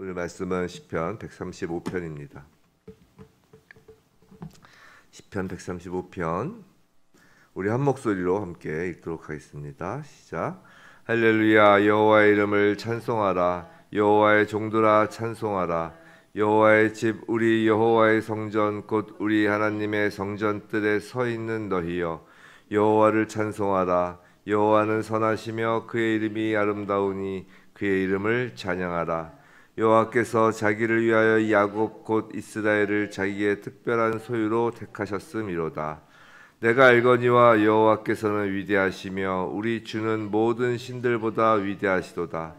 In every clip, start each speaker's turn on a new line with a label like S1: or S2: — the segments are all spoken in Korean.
S1: 오늘 말씀은 시편 135편입니다. 시편 135편 우리 한 목소리로 함께 읽도록 하겠습니다. 시작. 할렐루야. 여호와의 이름을 찬송하라. 여호와의 종들아 찬송하라. 여호와의 집 우리 여호와의 성전 곧 우리 하나님의 성전뜰에 서 있는 너희여 여호와를 찬송하라. 여호와는 선하시며 그의 이름이 아름다우니 그의 이름을 찬양하라. 여호와께서 자기를 위하여 야곱 곧 이스라엘을 자기의 특별한 소유로 택하셨음이로다. 내가 알거니와 여호와께서는 위대하시며 우리 주는 모든 신들보다 위대하시도다.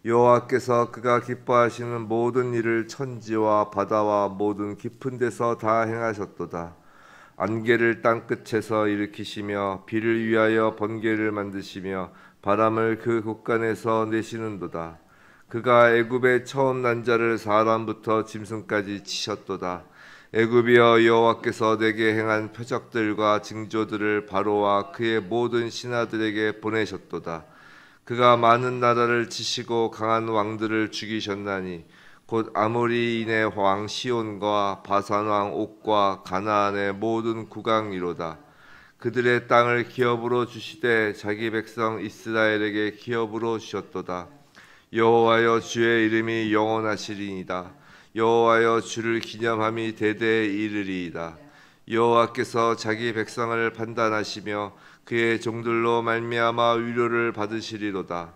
S1: 여호와께서 그가 기뻐하시는 모든 일을 천지와 바다와 모든 깊은 데서 다 행하셨도다. 안개를 땅끝에서 일으키시며 비를 위하여 번개를 만드시며 바람을 그 곳간에서 내시는도다. 그가 애굽의 처음 난 자를 사람부터 짐승까지 치셨도다. 애굽이여 여호와께서 내게 행한 표적들과 징조들을 바로와 그의 모든 신하들에게 보내셨도다. 그가 많은 나라를 치시고 강한 왕들을 죽이셨나니 곧 아모리인의 왕 시온과 바산 왕 옥과 가나안의 모든 국왕이로다. 그들의 땅을 기업으로 주시되 자기 백성 이스라엘에게 기업으로 주셨도다. 여호와여 주의 이름이 영원하시리이다. 여호와여 주를 기념함이 대대에 이르리이다. 여호와께서 자기 백성을 판단하시며 그의 종들로 말미암아 위로를 받으시리로다.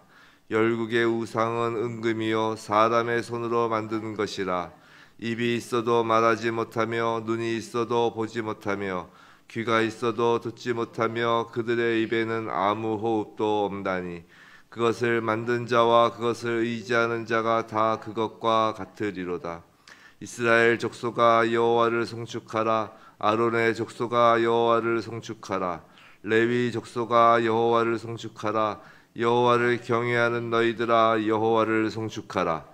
S1: 열국의 우상은 은금이요 사람의 손으로 만든 것이라. 입이 있어도 말하지 못하며 눈이 있어도 보지 못하며 귀가 있어도 듣지 못하며 그들의 입에는 아무 호흡도 없나니 그것을 만든 자와 그것을 의지하는 자가 다 그것과 같으리로다. 이스라엘 족속아 여호와를 송축하라. 아론의 족속아 여호와를 송축하라. 레위 족속아 여호와를 송축하라. 여호와를 경외하는 너희들아 여호와를 송축하라.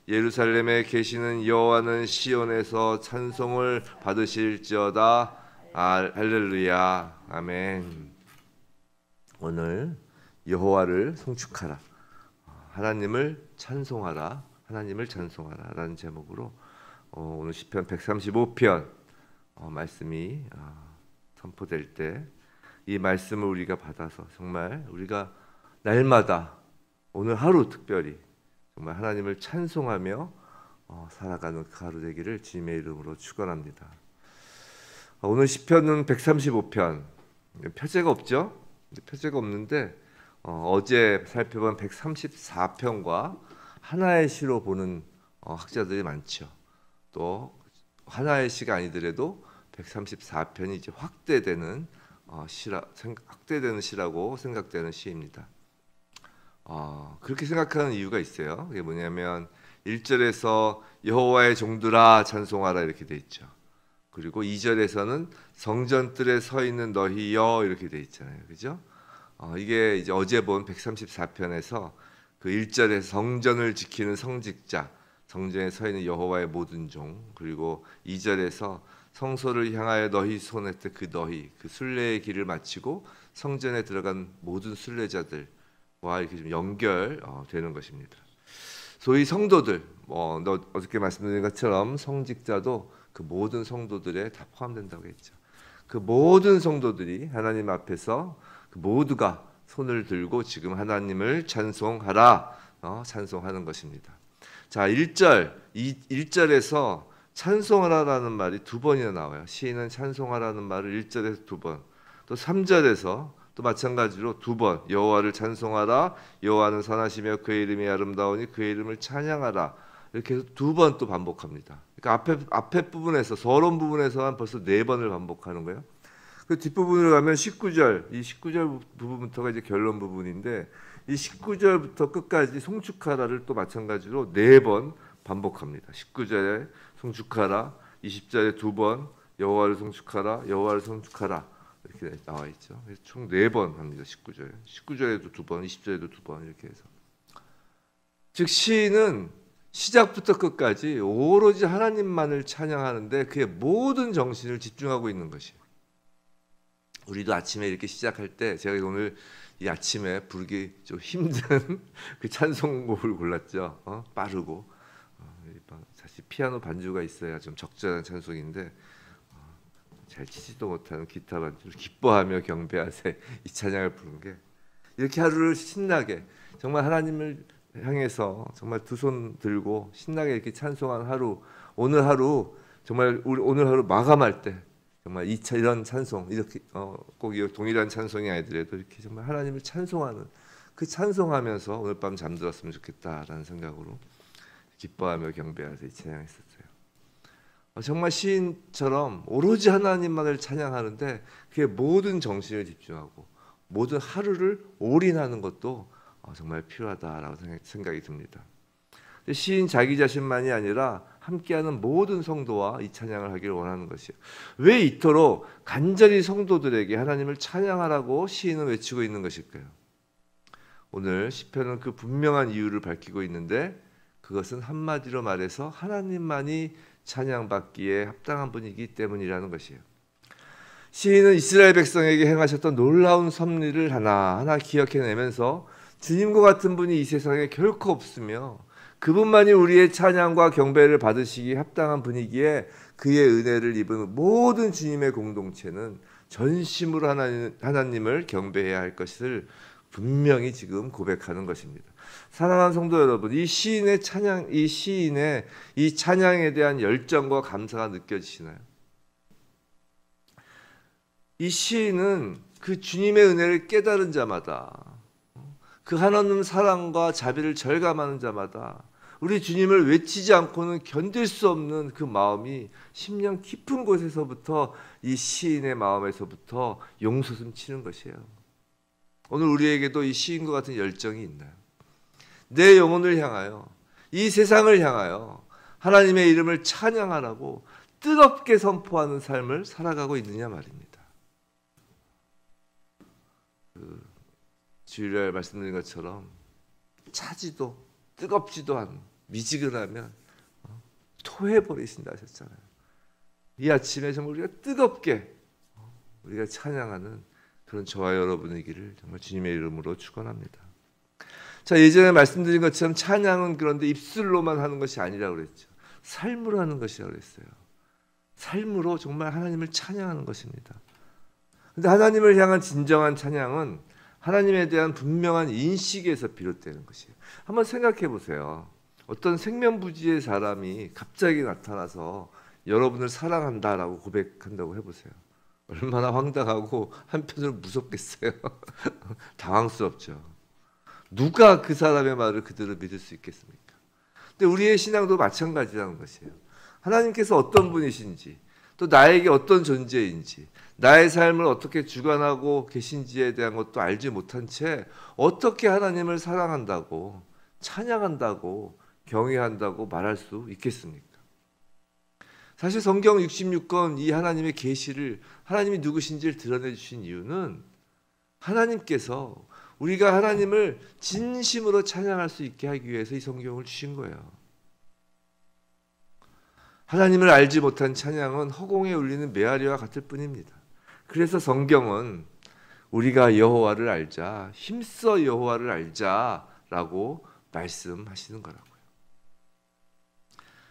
S1: 예루살렘에 계시는 여호와는 시온에서 찬송을 받으실지어다. 할렐루야. 아멘. 오늘 여호와를 송축하라, 하나님을 찬송하라, 하나님을 찬송하라 라는 제목으로 오늘 시편 135편 말씀이 선포될 때 이 말씀을 우리가 받아서 정말 우리가 날마다 오늘 하루 특별히 정말 하나님을 찬송하며 살아가는 그 하루 되기를 주님의 이름으로 축원합니다. 오늘 시편은 135편 표제가 없죠? 표제가 없는데 어제 살펴본 134편과 하나의 시로 보는 학자들이 많죠. 또 하나의 시가 아니더라도 134편이 이제 확대되는 시라고 생각되는 시입니다. 그렇게 생각하는 이유가 있어요. 그게 뭐냐면 1절에서 여호와의 종들아 찬송하라 이렇게 돼 있죠. 그리고 2절에서는 성전뜰에 서 있는 너희여 이렇게 돼 있잖아요. 그죠? 이게 이제 어제 본 134편에서 그 1절에 성전을 지키는 성직자, 성전에 서 있는 여호와의 모든 종, 그리고 2절에서 성소를 향하여 너희 손에 그 너희, 그 순례의 길을 마치고 성전에 들어간 모든 순례자들과 이렇게 좀 연결되는 것입니다. 소위 성도들, 어저께 말씀드린 것처럼 성직자도 그 모든 성도들에 다 포함된다고 했죠. 그 모든 성도들이 하나님 앞에서 그 모두가 손을 들고 지금 하나님을 찬송하라, 찬송하는 것입니다. 자, 1절에서 찬송하라라는 말이 두 번이나 나와요. 시인은 찬송하라는 말을 1절에서 두 번, 또 3절에서 또 마찬가지로 두 번 여호와를 찬송하라. 여호와는 선하시며 그의 이름이 아름다우니 그의 이름을 찬양하라. 이렇게 해서 두 번 또 반복합니다. 그러니까 앞에 부분에서 서론 부분에서만 벌써 네 번을 반복하는 거예요. 그 뒷부분으로 가면 19절, 이 19절 부분부터가 이제 결론 부분인데 이 19절부터 끝까지 송축하라를 또 마찬가지로 네 번 반복합니다. 19절에 송축하라, 20절에 두 번 여호와를 송축하라, 여호와를 송축하라 이렇게 나와 있죠. 그래서 총 네 번 합니다. 19절에도 두 번, 20절에도 두 번 이렇게 해서. 즉 시인은 시작부터 끝까지 오로지 하나님만을 찬양하는데 그의 모든 정신을 집중하고 있는 것이에요. 우리도 아침에 이렇게 시작할 때 제가 오늘 이 아침에 부르기 좀 힘든 그 찬송곡을 골랐죠. 빠르고 사실 피아노 반주가 있어야 좀 적절한 찬송인데 잘 치지도 못하는 기타 반주를 기뻐하며 경배하세 이 찬양을 부른 게 이렇게 하루를 신나게 정말 하나님을 향해서 정말 두 손 들고 신나게 이렇게 찬송한 하루, 오늘 하루 정말 우리 오늘 하루 마감할 때 정말 이런 찬송 이렇게 꼭 동일한 찬송이 아니더라도 이렇게 정말 하나님을 찬송하는 그 찬송하면서 오늘 밤 잠들었으면 좋겠다라는 생각으로 기뻐하며 경배하세 이 찬양했었어요. 정말 시인처럼 오로지 하나님만을 찬양하는데 그게 모든 정신을 집중하고 모든 하루를 올인하는 것도 정말 필요하다라고 생각이 듭니다. 시인 자기 자신만이 아니라 함께하는 모든 성도와 이 찬양을 하기를 원하는 것이에요. 왜 이토록 간절히 성도들에게 하나님을 찬양하라고 시인은 외치고 있는 것일까요? 오늘 시편은 그 분명한 이유를 밝히고 있는데 그것은 한마디로 말해서 하나님만이 찬양받기에 합당한 분이기 때문이라는 것이에요. 시인은 이스라엘 백성에게 행하셨던 놀라운 섭리를 하나하나 기억해내면서 주님과 같은 분이 이 세상에 결코 없으며 그분만이 우리의 찬양과 경배를 받으시기 합당한 분이기에 그의 은혜를 입은 모든 주님의 공동체는 전심으로 하나님을 경배해야 할 것을 분명히 지금 고백하는 것입니다. 사랑하는 성도 여러분, 이 시인의 이 찬양에 대한 열정과 감사가 느껴지시나요? 이 시인은 그 주님의 은혜를 깨달은 자마다, 그 하나님 사랑과 자비를 절감하는 자마다 우리 주님을 외치지 않고는 견딜 수 없는 그 마음이 심령 깊은 곳에서부터 이 시인의 마음에서부터 용솟음 치는 것이에요. 오늘 우리에게도 이 시인과 같은 열정이 있나요? 내 영혼을 향하여, 이 세상을 향하여 하나님의 이름을 찬양하라고 뜨겁게 선포하는 삶을 살아가고 있느냐 말입니다. 주일날 말씀드린 것처럼 차지도 뜨겁지도 않은 미지근하면 토해버리신다 하셨잖아요. 이 아침에 정말 우리가 뜨겁게 우리가 찬양하는 그런 저와 여러분이기를 정말 주님의 이름으로 축원합니다. 자, 예전에 말씀드린 것처럼 찬양은 그런데 입술로만 하는 것이 아니라고 그랬죠. 삶으로 하는 것이라고 그랬어요. 삶으로 정말 하나님을 찬양하는 것입니다. 그런데 하나님을 향한 진정한 찬양은 하나님에 대한 분명한 인식에서 비롯되는 것이에요. 한번 생각해 보세요. 어떤 생면부지의 사람이 갑자기 나타나서 여러분을 사랑한다라고 고백한다고 해보세요. 얼마나 황당하고 한편으로 무섭겠어요. 당황스럽죠. 누가 그 사람의 말을 그대로 믿을 수 있겠습니까? 근데 우리의 신앙도 마찬가지라는 것이에요. 하나님께서 어떤 분이신지, 또 나에게 어떤 존재인지, 나의 삶을 어떻게 주관하고 계신지에 대한 것도 알지 못한 채 어떻게 하나님을 사랑한다고, 찬양한다고, 경외한다고 말할 수 있겠습니까? 사실 성경 66권 이 하나님의 계시를, 하나님이 누구신지를 드러내 주신 이유는 하나님께서 우리가 하나님을 진심으로 찬양할 수 있게 하기 위해서 이 성경을 주신 거예요. 하나님을 알지 못한 찬양은 허공에 울리는 메아리와 같을 뿐입니다. 그래서 성경은 우리가 여호와를 알자, 힘써 여호와를 알자라고 말씀하시는 거라고요.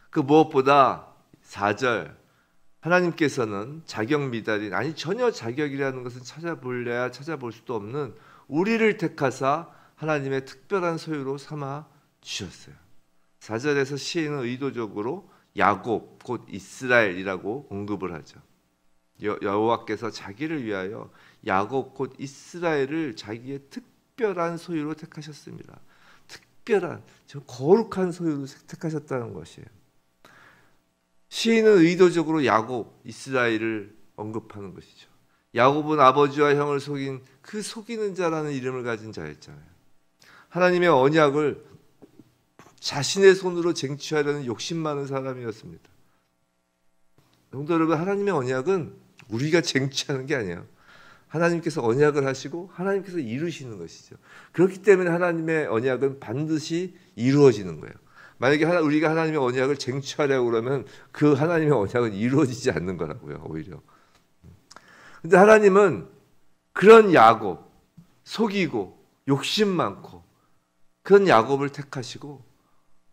S1: 그 무엇보다 4절 하나님께서는 자격 미달인, 아니 전혀 자격이라는 것은 찾아볼래야 찾아볼 수도 없는 우리를 택하사 하나님의 특별한 소유로 삼아 주셨어요. 4절에서 시인은 의도적으로 야곱 곧 이스라엘이라고 언급을 하죠. 여호와께서 자기를 위하여 야곱 곧 이스라엘을 자기의 특별한 소유로 택하셨습니다. 특별한, 거룩한 소유로 택하셨다는 것이에요. 시인은 의도적으로 야곱, 이스라엘을 언급하는 것이죠. 야곱은 아버지와 형을 속인 그 속이는 자라는 이름을 가진 자였잖아요. 하나님의 언약을 자신의 손으로 쟁취하려는 욕심 많은 사람이었습니다. 성도 여러분, 하나님의 언약은 우리가 쟁취하는 게 아니에요. 하나님께서 언약을 하시고 하나님께서 이루시는 것이죠. 그렇기 때문에 하나님의 언약은 반드시 이루어지는 거예요. 만약에 우리가 하나님의 언약을 쟁취하려고 그러면 그 하나님의 언약은 이루어지지 않는 거라고요. 오히려. 근데 하나님은 그런 야곱, 속이고 욕심 많고 그런 야곱을 택하시고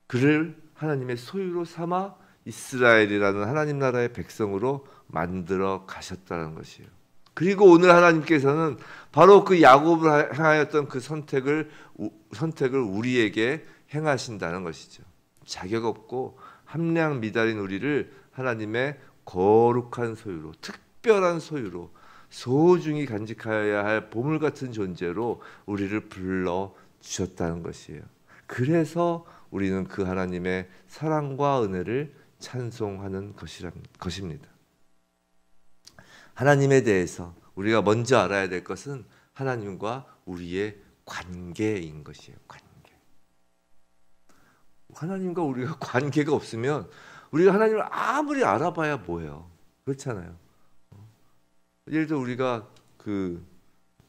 S1: 그를 하나님의 소유로 삼아 이스라엘이라는 하나님 나라의 백성으로 만들어 가셨다는 것이에요. 그리고 오늘 하나님께서는 바로 그 야곱을 향하였던 그 선택을 우리에게 행하신다는 것이죠. 자격 없고 함량 미달인 우리를 하나님의 거룩한 소유로, 특별한 소유로, 소중히 간직하여야 할 보물 같은 존재로 우리를 불러 주셨다는 것이에요. 그래서 우리는 그 하나님의 사랑과 은혜를 찬송하는 것입니다. 하나님에 대해서 우리가 먼저 알아야 될 것은 하나님과 우리의 관계인 것이에요. 관계. 하나님과 우리가 관계가 없으면 우리가 하나님을 아무리 알아봐야 뭐예요? 그렇잖아요. 예를 들어 우리가 그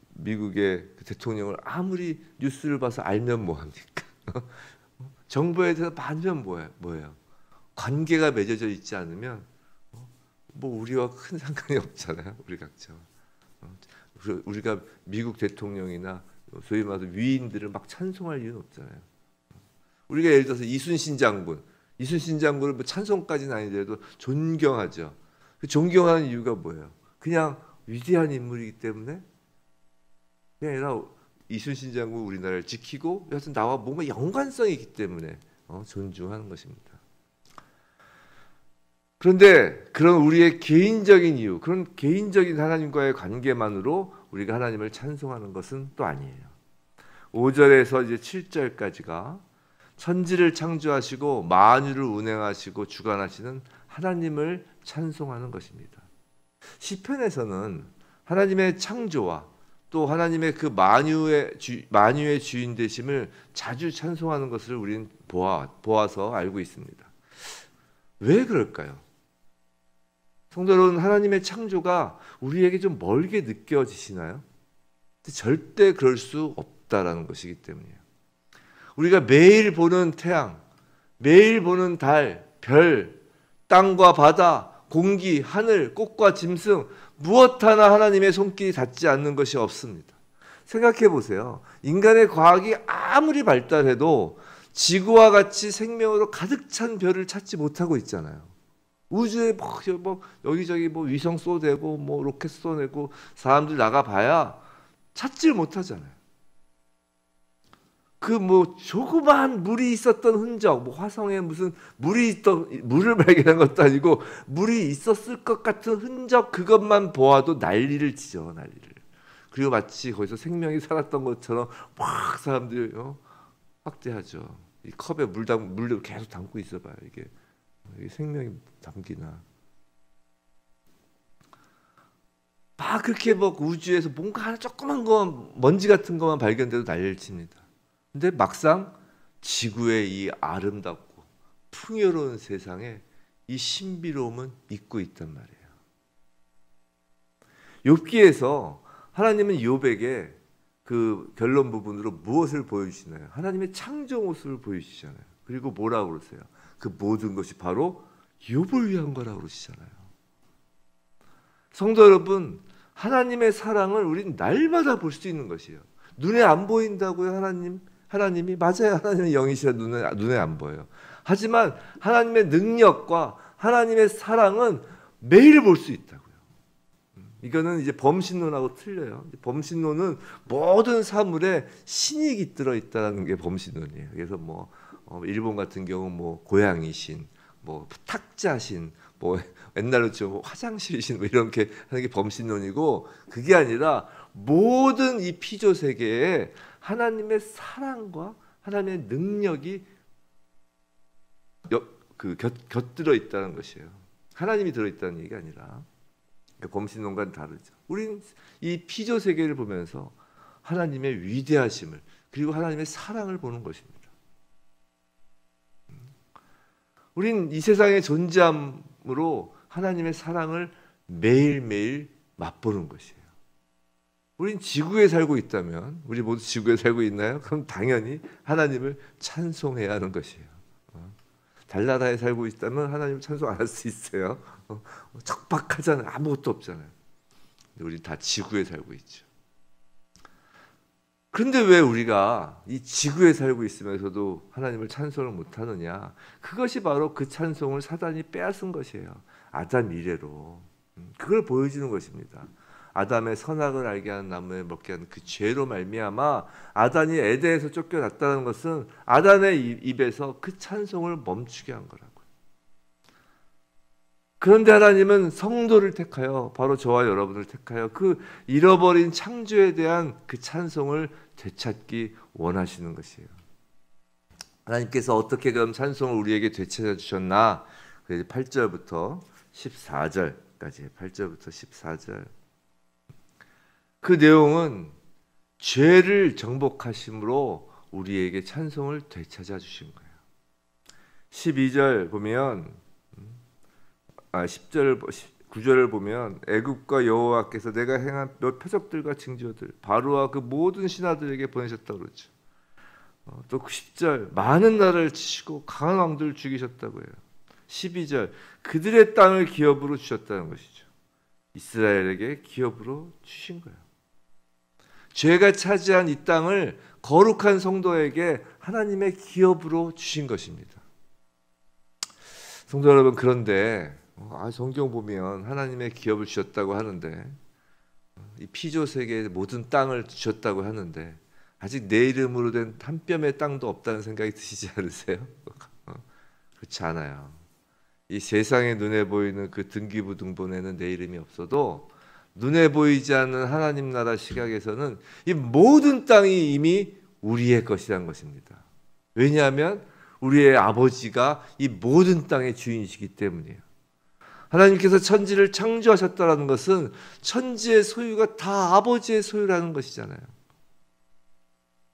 S1: 미국의 그 대통령을 아무리 뉴스를 봐서 알면 뭐합니까? 정보에 대해서 알면 뭐예요? 관계가 맺어져 있지 않으면 뭐 우리와 큰 상관이 없잖아요. 우리 각자. 우리가 미국 대통령이나 소위 말해서 위인들을 막 찬송할 이유는 없잖아요. 우리가 예를 들어서 이순신 장군을 뭐 찬송까지는 아니더라도 존경하죠. 그 존경하는 이유가 뭐예요? 그냥 위대한 인물이기 때문에 그냥 아니라 이순신 장군 우리나라를 지키고 여하튼 나와 뭔가 연관성이 있기 때문에 존중하는 것입니다. 그런데 그런 우리의 개인적인 이유, 그런 개인적인 하나님과의 관계만으로 우리가 하나님을 찬송하는 것은 또 아니에요. 5절에서 이제 7절까지가 천지를 창조하시고 만유를 운행하시고 주관하시는 하나님을 찬송하는 것입니다. 시편에서는 하나님의 창조와 또 하나님의 그 만유의 주인 되심을 자주 찬송하는 것을 우리는 보아서 알고 있습니다. 왜 그럴까요? 성도 여러분, 하나님의 창조가 우리에게 좀 멀게 느껴지시나요? 절대 그럴 수 없다라는 것이기 때문이에요. 우리가 매일 보는 태양, 매일 보는 달, 별, 땅과 바다, 공기, 하늘, 꽃과 짐승 무엇 하나 하나님의 손길이 닿지 않는 것이 없습니다. 생각해 보세요. 인간의 과학이 아무리 발달해도 지구와 같이 생명으로 가득 찬 별을 찾지 못하고 있잖아요. 우주에 뭐 여기저기 뭐 위성 쏘대고 뭐 로켓 쏘내고 사람들 나가봐야 찾지를 못하잖아요. 그 뭐 조그마한 물이 있었던 흔적, 뭐 화성에 무슨 물을 발견한 것도 아니고 물이 있었을 것 같은 흔적 그것만 보아도 난리를 치죠, 난리를. 그리고 마치 거기서 생명이 살았던 것처럼 막 사람들이 확대하죠. 이 컵에 물을 계속 담고 있어봐요. 이게 생명이 담기나. 막 그렇게 뭐 우주에서 뭔가 하나 조그만 거 먼지 같은 것만 발견돼도 난리를 칩니다. 근데 막상 지구의 이 아름답고 풍요로운 세상에 이 신비로움은 있고 있단 말이에요. 욥기에서 하나님은 욥에게 그 결론 부분으로 무엇을 보여주시나요? 하나님의 창조 모습을 보여주시잖아요. 그리고 뭐라고 그러세요? 그 모든 것이 바로 욥을 위한 거라고 그러시잖아요. 성도 여러분, 하나님의 사랑을 우리는 날마다 볼 수 있는 것이에요. 눈에 안 보인다고요, 하나님이 맞아요. 하나님의 영이시라 눈에 안 보여요. 하지만 하나님의 능력과 하나님의 사랑은 매일 볼 수 있다고요. 이거는 이제 범신론하고 틀려요. 범신론은 모든 사물에 신이 깃들어 있다는 게 범신론이에요. 그래서 뭐 일본 같은 경우 뭐 고양이신, 뭐 탁자신, 뭐 옛날로 좀 화장실신 뭐 이렇게 하는 게 범신론이고, 그게 아니라 모든 이 피조 세계에 하나님의 사랑과 하나님의 능력이 곁들어 있다는 것이에요. 하나님이 들어있다는 얘기가 아니라. 범신론과는 다르죠. 우리는 이 피조 세계를 보면서 하나님의 위대하심을 그리고 하나님의 사랑을 보는 것입니다. 우리는 이 세상의 존재함으로 하나님의 사랑을 매일매일 맛보는 것이에요. 우린 지구에 살고 있다면, 우리 모두 지구에 살고 있나요? 그럼 당연히 하나님을 찬송해야 하는 것이에요. 달나라에 살고 있다면 하나님을 찬송 안 할 수 있어요. 척박하잖아요. 아무것도 없잖아요. 근데 우리 다 지구에 살고 있죠. 그런데 왜 우리가 이 지구에 살고 있으면서도 하나님을 찬송을 못하느냐? 그것이 바로 그 찬송을 사단이 빼앗은 것이에요. 아담 이래로. 그걸 보여주는 것입니다. 아담의 선악을 알게 하는 나무에 먹게 하는 그 죄로 말미암아 아담이 에덴에서 쫓겨났다는 것은 아담의 입에서 그 찬송을 멈추게 한 거라고요. 그런데 하나님은 성도를 택하여 바로 저와 여러분을 택하여 그 잃어버린 창조에 대한 그 찬송을 되찾기 원하시는 것이에요. 하나님께서 어떻게 그럼 찬송을 우리에게 되찾아 주셨나? 8절부터 14절까지 8절부터 14절 그 내용은 죄를 정복하심으로 우리에게 찬송을 되찾아 주신 거예요. 12절 보면 10절 9절을 보면 애굽과 여호와께서 내가 행한 몇 표적들과 징조들 바로와 그 모든 신하들에게 보내셨다고 그러죠. 또 10절 많은 나라를 치시고 강한 왕들을 죽이셨다고 해요. 12절 그들의 땅을 기업으로 주셨다는 것이죠. 이스라엘에게 기업으로 주신 거예요. 죄가 차지한 이 땅을 거룩한 성도에게 하나님의 기업으로 주신 것입니다. 성도 여러분, 그런데 성경 보면 하나님의 기업을 주셨다고 하는데 이 피조 세계의 모든 땅을 주셨다고 하는데 아직 내 이름으로 된 한 뼘의 땅도 없다는 생각이 드시지 않으세요? 그렇지 않아요. 이 세상의 눈에 보이는 그 등기부 등본에는 내 이름이 없어도 눈에 보이지 않는 하나님 나라 시각에서는 이 모든 땅이 이미 우리의 것이라는 것입니다. 왜냐하면 우리의 아버지가 이 모든 땅의 주인이시기 때문이에요. 하나님께서 천지를 창조하셨다는 것은 천지의 소유가 다 아버지의 소유라는 것이잖아요.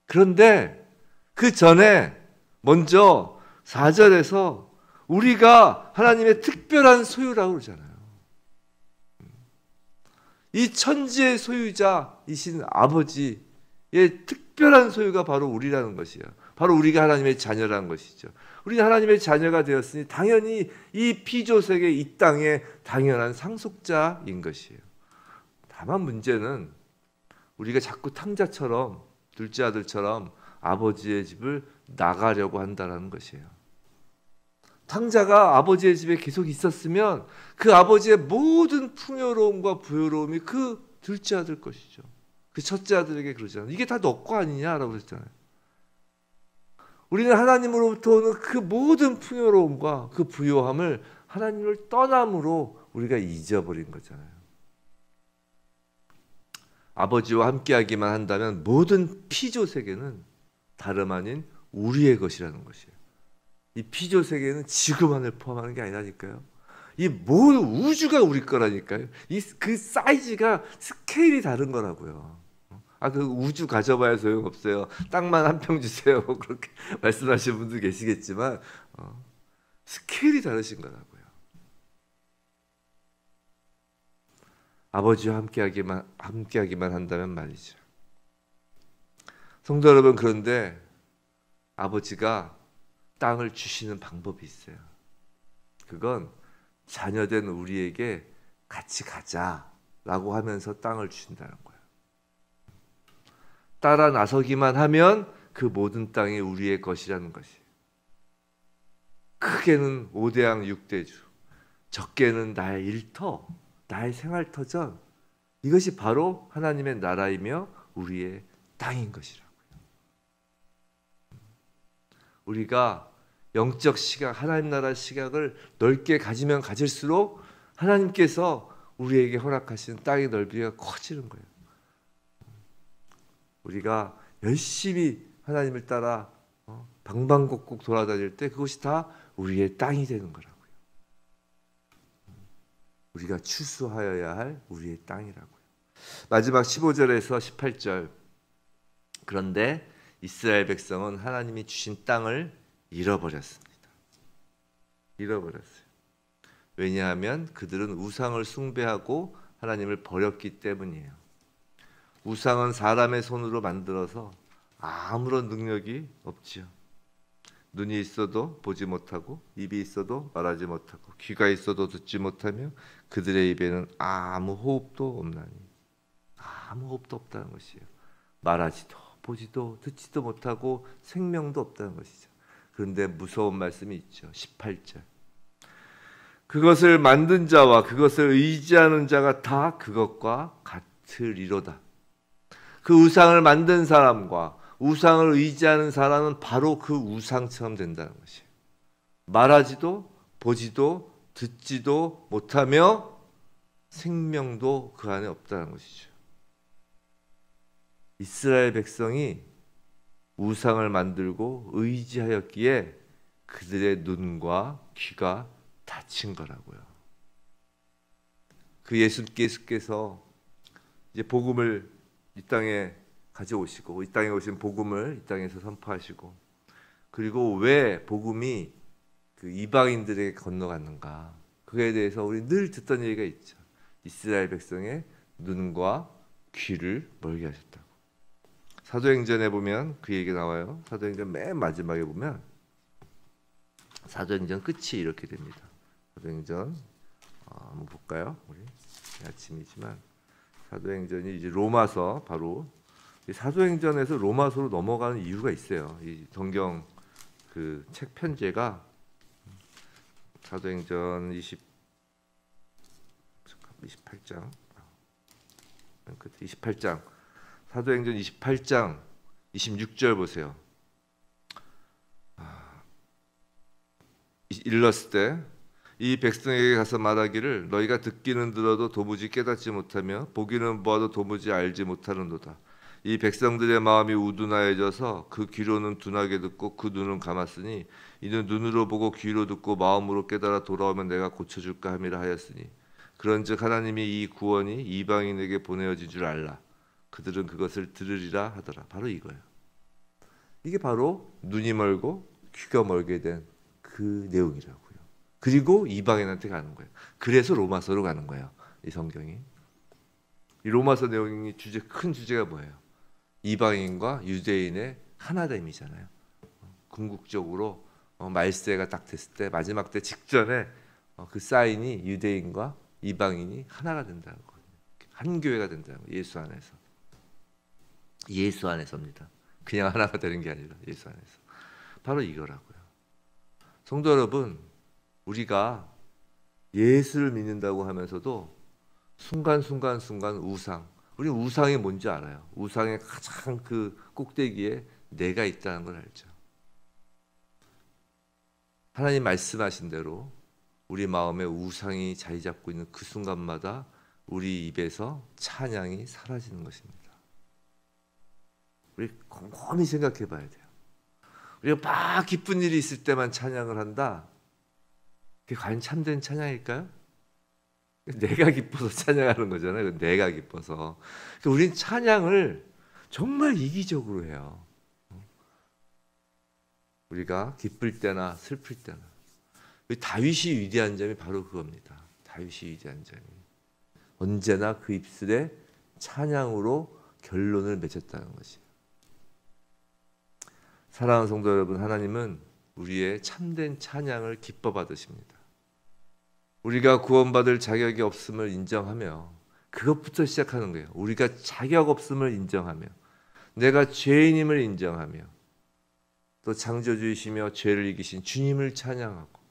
S1: 그런데 그 전에 먼저 4절에서 우리가 하나님의 특별한 소유라고 그러잖아요. 이 천지의 소유자이신 아버지의 특별한 소유가 바로 우리라는 것이에요. 바로 우리가 하나님의 자녀라는 것이죠. 우리는 하나님의 자녀가 되었으니 당연히 이 피조세계 이 땅의 당연한 상속자인 것이에요. 다만 문제는 우리가 자꾸 탕자처럼 둘째 아들처럼 아버지의 집을 나가려고 한다는 것이에요. 탕자가 아버지의 집에 계속 있었으면 그 아버지의 모든 풍요로움과 부유로움이 그 둘째 아들 것이죠. 그 첫째 아들에게 그러잖아요. 이게 다 너 거 아니냐라고 그랬잖아요. 우리는 하나님으로부터 오는 그 모든 풍요로움과 그 부요함을 하나님을 떠남으로 우리가 잊어버린 거잖아요. 아버지와 함께하기만 한다면 모든 피조 세계는 다름 아닌 우리의 것이라는 것이에요. 이 피조 세계는 지구만을 포함하는 게 아니라니까요. 이 모든 우주가 우리 거라니까요. 그 사이즈가 스케일이 다른 거라고요. 그 우주 가져봐야 소용없어요. 땅만 한 평 주세요. 그렇게 말씀하시는 분들 계시겠지만 스케일이 다르신 거라고요. 아버지와 함께하기만 한다면 말이죠. 성도 여러분, 그런데 아버지가 땅을 주시는 방법이 있어요. 그건 자녀된 우리에게 같이 가자라고 하면서 땅을 주신다는 거예요. 따라 나서기만 하면 그 모든 땅이 우리의 것이라는 것이에요. 크게는 5대양 6대주, 적게는 나의 일터, 나의 생활터전, 이것이 바로 하나님의 나라이며 우리의 땅인 것이라고요. 우리가 영적 시각, 하나님 나라 시각을 넓게 가지면 가질수록 하나님께서 우리에게 허락하신 땅의 넓이가 커지는 거예요. 우리가 열심히 하나님을 따라 방방곡곡 돌아다닐 때 그것이 다 우리의 땅이 되는 거라고요. 우리가 추수하여야 할 우리의 땅이라고요. 마지막 15절에서 18절. 그런데 이스라엘 백성은 하나님이 주신 땅을 잃어버렸습니다. 잃어버렸어요. 왜냐하면 그들은 우상을 숭배하고 하나님을 버렸기 때문이에요. 우상은 사람의 손으로 만들어서 아무런 능력이 없지요. 눈이 있어도 보지 못하고, 입이 있어도 말하지 못하고, 귀가 있어도 듣지 못하며 그들의 입에는 아무 호흡도 없나니. 아무 호흡도 없다는 것이에요. 말하지도 보지도 듣지도 못하고 생명도 없다는 것이죠. 그런데 무서운 말씀이 있죠. 18절. 그것을 만든 자와 그것을 의지하는 자가 다 그것과 같으리로다. 그 우상을 만든 사람과 우상을 의지하는 사람은 바로 그 우상처럼 된다는 것이에요. 말하지도 보지도 듣지도 못하며 생명도 그 안에 없다는 것이죠. 이스라엘 백성이 우상을 만들고 의지하였기에 그들의 눈과 귀가 닫힌 거라고요. 그 예수께서 이제 복음을 이 땅에 가져오시고 이 땅에 오신 복음을 이 땅에서 선포하시고 그리고 왜 복음이 그 이방인들에게 건너갔는가? 그에 대해서 우리 늘 듣던 얘기가 있죠. 이스라엘 백성의 눈과 귀를 멀게 하셨다고. 사도행전에 보면 그 얘기가 나와요. 사도행전 맨 마지막에 보면 사도행전 끝이 이렇게 됩니다. 사도행전 한번 볼까요? 우리 아침이지만 사도행전이 이제 로마서 바로 사도행전에서 로마서로 넘어가는 이유가 있어요. 이 성경 그 책 편제가 사도행전 28장 사도행전 28장 26절 보세요. 일렀을 때 이 백성에게 가서 말하기를 너희가 듣기는 들어도 도무지 깨닫지 못하며 보기는 보아도 도무지 알지 못하는도다. 이 백성들의 마음이 우둔하여져서 그 귀로는 둔하게 듣고 그 눈은 감았으니 이는 눈으로 보고 귀로 듣고 마음으로 깨달아 돌아오면 내가 고쳐줄까 함이라 하였으니 그런즉 하나님이 이 구원이 이방인에게 보내어진 줄 알라. 그들은 그것을 들으리라 하더라. 바로 이거예요. 이게 바로 눈이 멀고 귀가 멀게 된 그 내용이라고요. 그리고 이방인한테 가는 거예요. 그래서 로마서로 가는 거예요. 이 성경이. 이 로마서 내용이 큰 주제가 뭐예요? 이방인과 유대인의 하나됨이잖아요. 궁극적으로 말세가 딱 됐을 때 마지막 때 직전에 그 사인이 유대인과 이방인이 하나가 된다는 거예요. 한 교회가 된다는 거예요. 예수 안에서. 예수 안에서입니다. 그냥 하나가 되는 게 아니라 예수 안에서. 바로 이거라고요. 성도 여러분, 우리가 예수를 믿는다고 하면서도 순간순간 우상. 우리 우상이 뭔지 알아요. 우상의 가장 그 꼭대기에 내가 있다는 걸 알죠. 하나님 말씀하신 대로 우리 마음에 우상이 자리 잡고 있는 그 순간마다 우리 입에서 찬양이 사라지는 것입니다. 우리 곰곰이 생각해 봐야 돼요. 우리가 막 기쁜 일이 있을 때만 찬양을 한다. 그게 과연 참된 찬양일까요? 내가 기뻐서 찬양하는 거잖아요. 내가 기뻐서. 그러니까 우린 찬양을 정말 이기적으로 해요. 우리가 기쁠 때나 슬플 때나. 다윗이 위대한 점이 바로 그겁니다. 다윗이 위대한 점이. 언제나 그 입술에 찬양으로 결론을 맺었다는 것이에요. 사랑하는 성도 여러분, 하나님은 우리의 참된 찬양을 기뻐 받으십니다. 우리가 구원받을 자격이 없음을 인정하며 그것부터 시작하는 거예요. 우리가 자격 없음을 인정하며 내가 죄인임을 인정하며 또 창조주이시며 죄를 이기신 주님을 찬양하고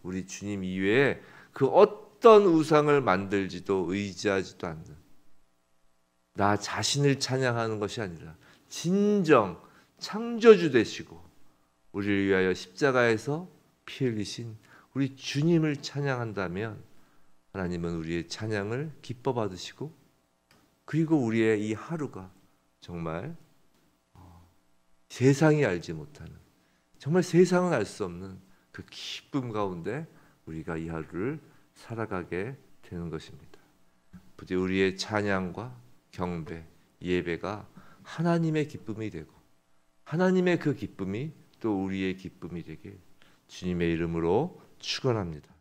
S1: 우리 주님 이외에 그 어떤 우상을 만들지도 의지하지도 않는 나 자신을 찬양하는 것이 아니라 진정 창조주 되시고 우리를 위하여 십자가에서 피 흘리신 우리 주님을 찬양한다면 하나님은 우리의 찬양을 기뻐 받으시고 그리고 우리의 이 하루가 정말 세상이 알지 못하는 정말 세상은 알 수 없는 그 기쁨 가운데 우리가 이 하루를 살아가게 되는 것입니다. 부디 우리의 찬양과 경배, 예배가 하나님의 기쁨이 되고 하나님의 그 기쁨이 또 우리의 기쁨이 되길 주님의 이름으로 축원합니다.